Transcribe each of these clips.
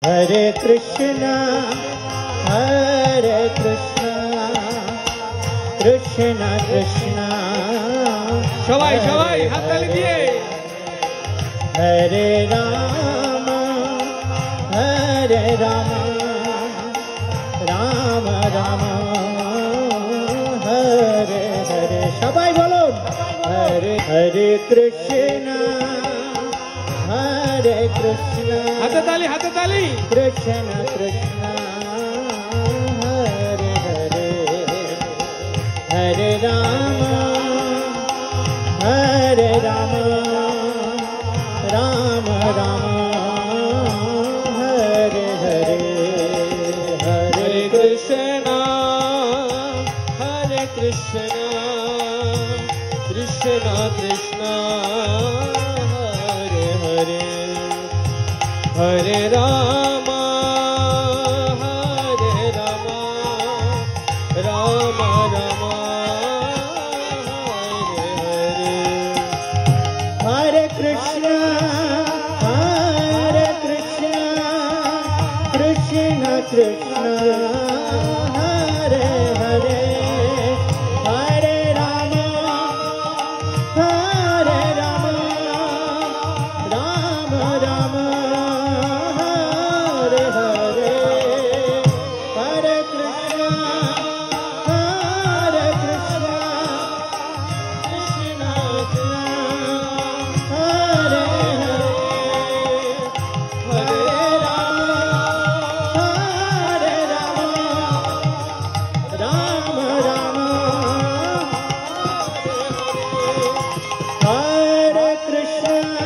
Hare Krishna, Hare Krishna, Krishna Krishna, সবাই সবাই হাততালি দিয়ে Hare Rama, Hare Rama, Rama Rama, Hare Hare. সবাই বলুন Hare Hare Krishna, Hare Krishna, হাততালি হাততালি Krishna Krishna, Hare Hare, Hare Rama, Hare Rama, Rama Rama, Hare Hare, Hare Krishna Hare Krishna Krishna Krishna Hare Hare Hare Rama Hare Rama Rama Rama Hare Hare Hare Krishna, Hare Krishna, Krishna Krishna, Hare Hare, Hare Rama, Hare Rama, Rama Rama, Hare Hare, Hare Krishna, Hare Krishna, Krishna Krishna, Hare Hare, Hare Rama, Hare Rama, Rama Rama, Hare Krishna,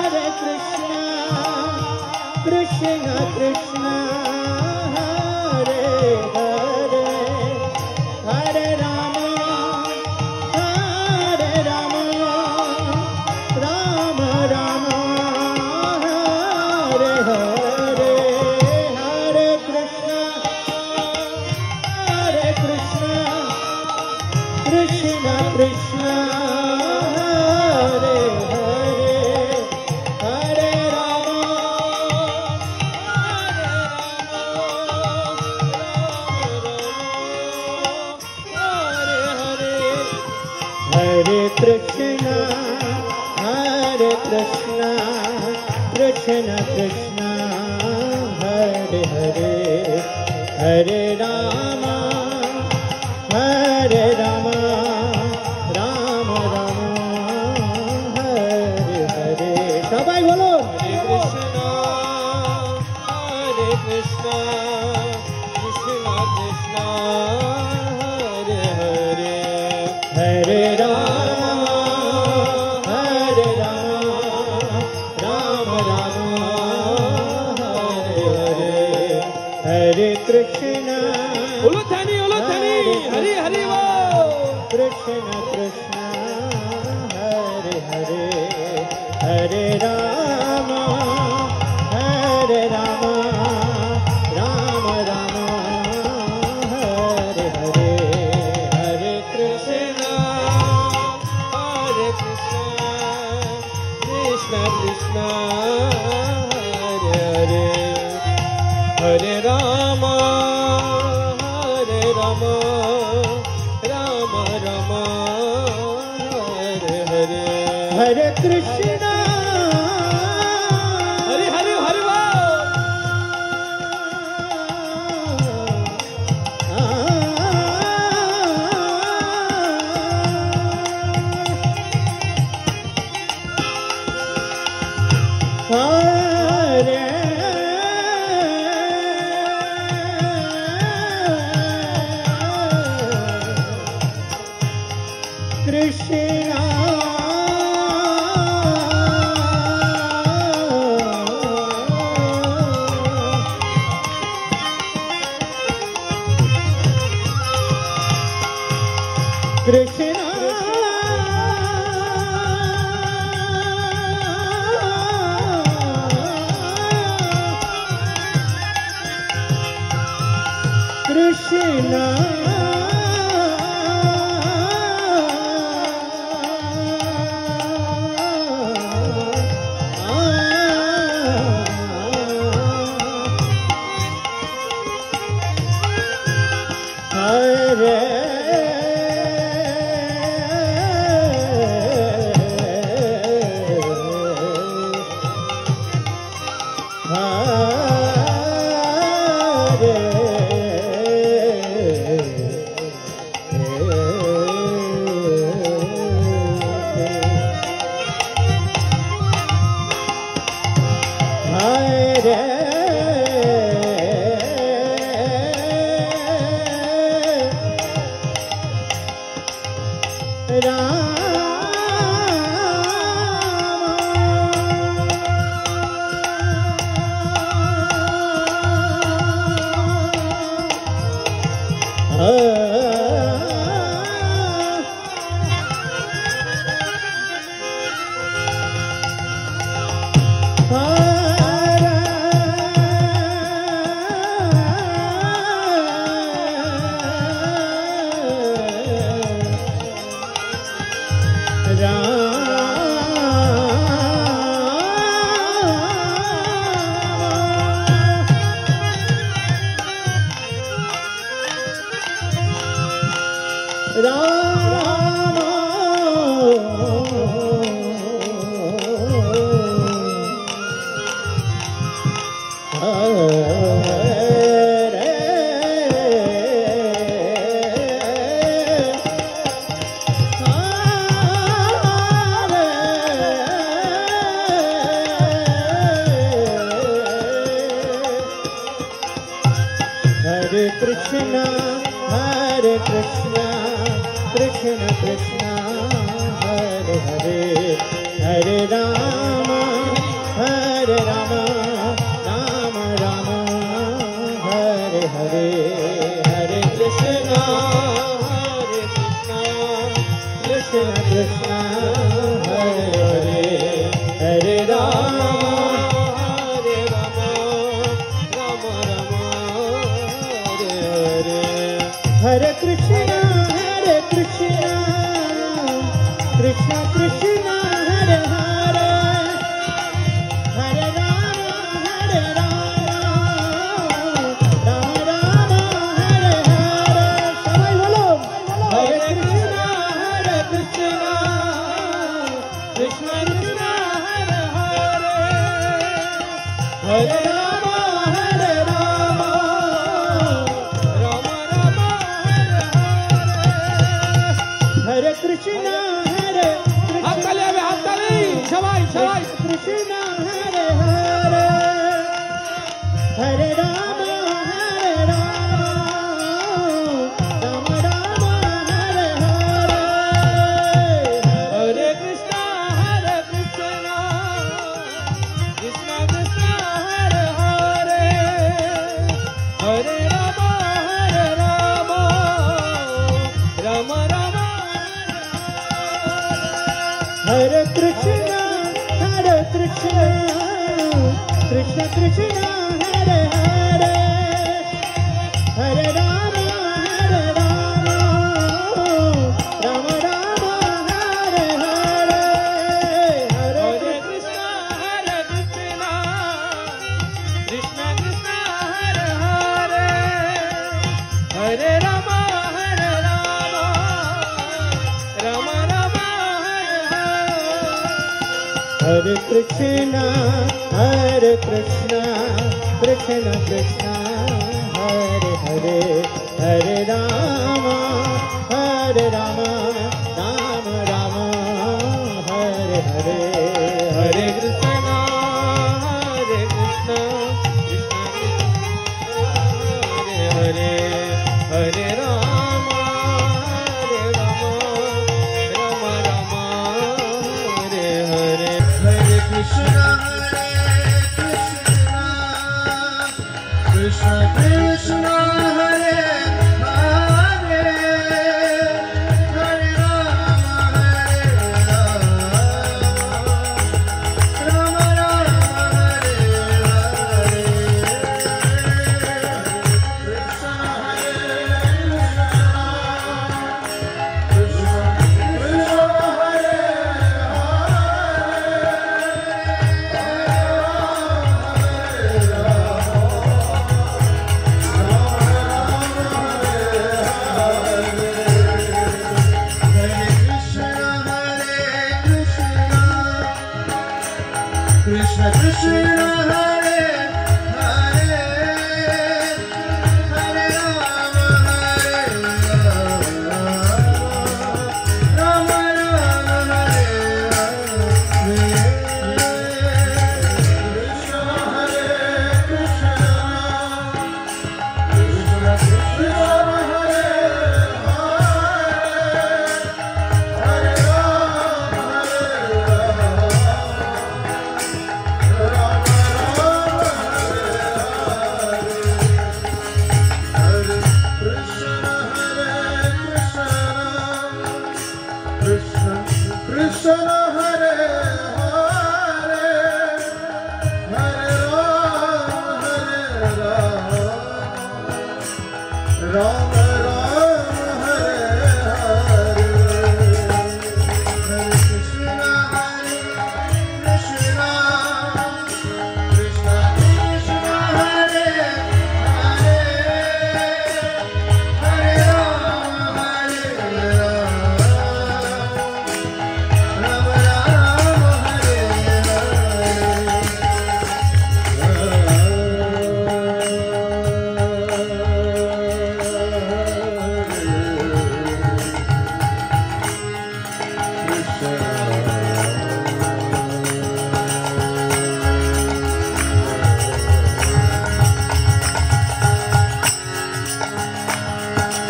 Hare Krishna, Krishna Krishna, Hare Hare, Hare Rama, Hare Rama, Rama Rama, Hare Hare, Hare Krishna, Hare Krishna, Krishna Krishna, Hare Hare, Hare Rama, Hare Krishna, Hare Krishna, Krishna Krishna, Hare Hare, Hare Rama, Hare Rama, Rama Rama, Hare Hare. সবাই বলুন Hare Krishna Krishna Krishna Hare Hare Hare Rama, Hare Rama, Rama Rama, Hare Hare, Hare Krishna, উলুধ্বনি হরি হরি বল Krishna Krishna, Hare Hare, Hare Rama, Hare Rama, Rama Rama, Hare Hare, Hare Krishna, Hare Krishna Krishna Krishna Hare Hare Hare Rama Hare Rama Rama Rama Hare Hare Hare Krishna, Hare Hare Hare Bol Hare Krishna, Krishna, Krishna, Hare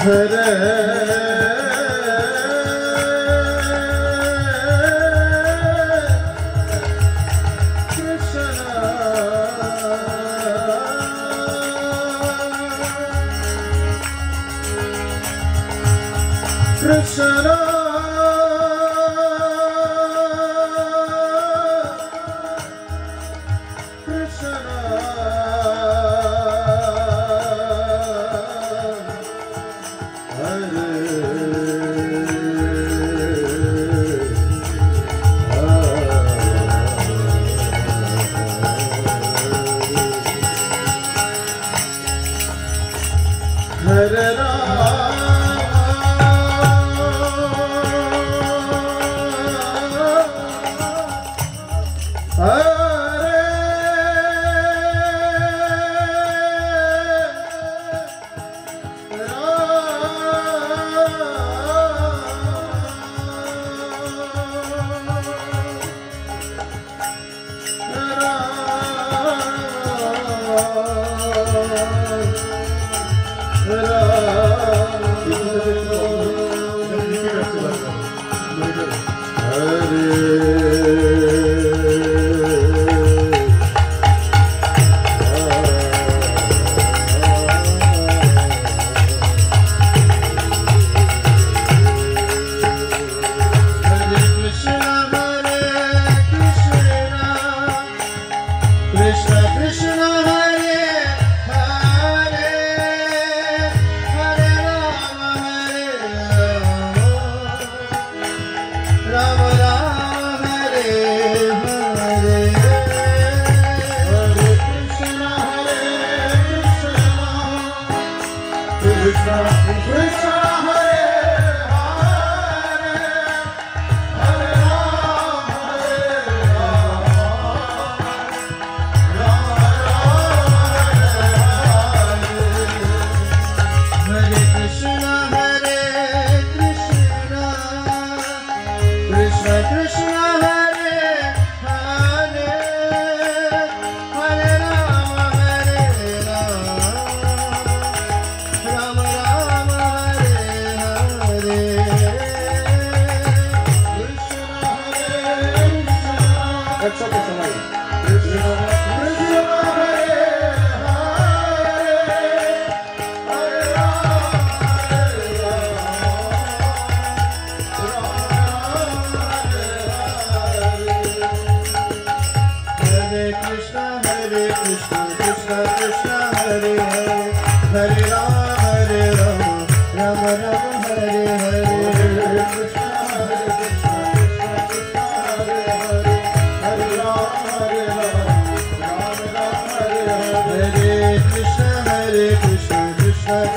Krishna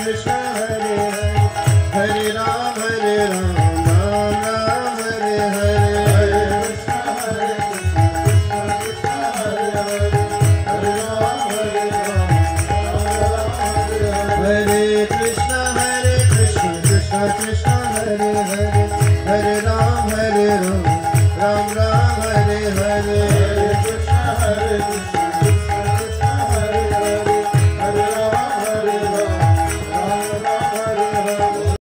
Krishna Hare